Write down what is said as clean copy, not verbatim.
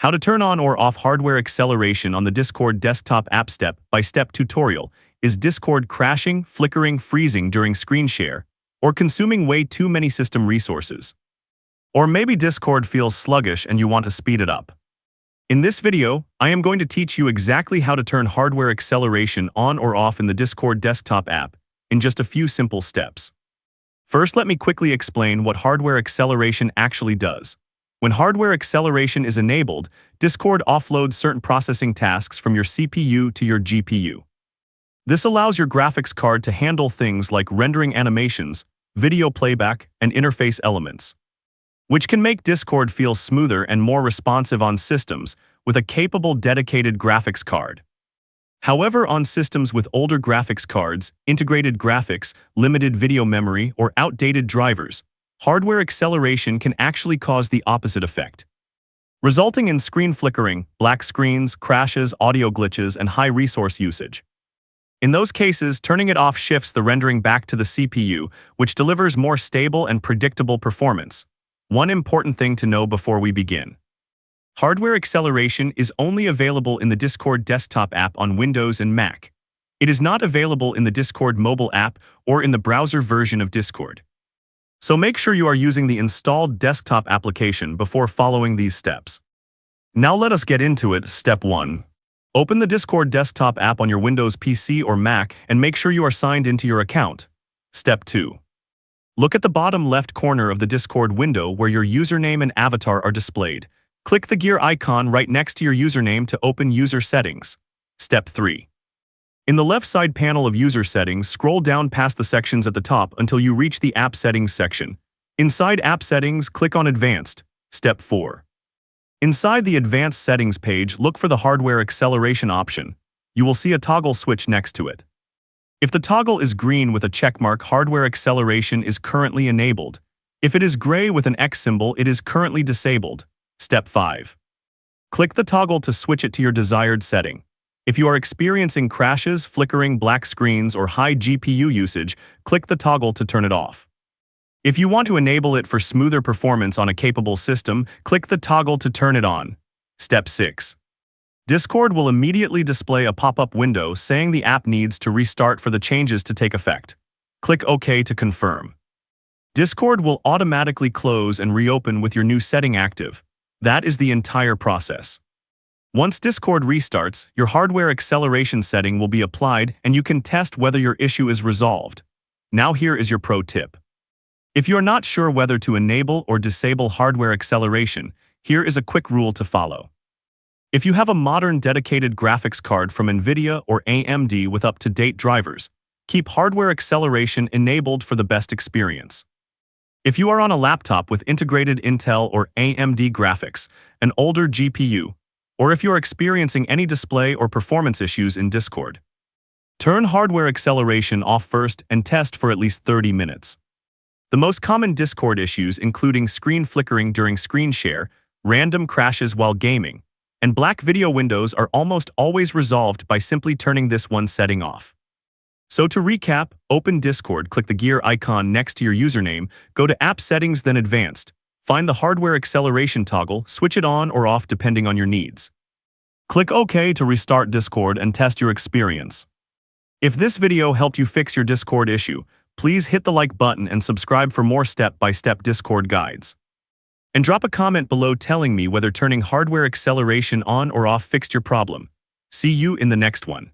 How to turn on or off hardware acceleration on the Discord desktop app. Step-by-step tutorial. Is Discord crashing, flickering, freezing during screen share, or consuming way too many system resources? Or maybe Discord feels sluggish and you want to speed it up. In this video, I am going to teach you exactly how to turn hardware acceleration on or off in the Discord desktop app in just a few simple steps. First, let me quickly explain what hardware acceleration actually does. When hardware acceleration is enabled, Discord offloads certain processing tasks from your CPU to your GPU. This allows your graphics card to handle things like rendering animations, video playback, and interface elements, which can make Discord feel smoother and more responsive on systems with a capable dedicated graphics card. However, on systems with older graphics cards, integrated graphics, limited video memory, or outdated drivers, hardware acceleration can actually cause the opposite effect, resulting in screen flickering, black screens, crashes, audio glitches, and high resource usage. In those cases, turning it off shifts the rendering back to the CPU, which delivers more stable and predictable performance. One important thing to know before we begin. Hardware acceleration is only available in the Discord desktop app on Windows and Mac. It is not available in the Discord mobile app or in the browser version of Discord. So make sure you are using the installed desktop application before following these steps. Now let us get into it. Step 1. Open the Discord desktop app on your Windows PC or Mac and make sure you are signed into your account. Step 2. Look at the bottom left corner of the Discord window where your username and avatar are displayed. Click the gear icon right next to your username to open user settings. Step 3. In the left side panel of user settings, scroll down past the sections at the top until you reach the app settings section. Inside app settings, click on advanced. Step 4. Inside the advanced settings page, look for the hardware acceleration option. You will see a toggle switch next to it. If the toggle is green with a checkmark, hardware acceleration is currently enabled. If it is gray with an X symbol, it is currently disabled. Step 5. Click the toggle to switch it to your desired setting. If you are experiencing crashes, flickering, black screens, or high GPU usage, click the toggle to turn it off. If you want to enable it for smoother performance on a capable system, click the toggle to turn it on. Step 6. Discord will immediately display a pop-up window saying the app needs to restart for the changes to take effect. Click OK to confirm. Discord will automatically close and reopen with your new setting active. That is the entire process. Once Discord restarts, your hardware acceleration setting will be applied and you can test whether your issue is resolved. Now here is your pro tip. If you are not sure whether to enable or disable hardware acceleration, here is a quick rule to follow. If you have a modern dedicated graphics card from NVIDIA or AMD with up-to-date drivers, keep hardware acceleration enabled for the best experience. If you are on a laptop with integrated Intel or AMD graphics, an older GPU, or if you are experiencing any display or performance issues in Discord, turn hardware acceleration off first and test for at least 30 minutes. The most common Discord issues including screen flickering during screen share, random crashes while gaming, and black video windows are almost always resolved by simply turning this one setting off. So to recap, open Discord, click the gear icon next to your username, go to App Settings, then Advanced. Find the hardware acceleration toggle, switch it on or off depending on your needs. Click OK to restart Discord and test your experience. If this video helped you fix your Discord issue, please hit the like button and subscribe for more step-by-step Discord guides. And drop a comment below telling me whether turning hardware acceleration on or off fixed your problem. See you in the next one.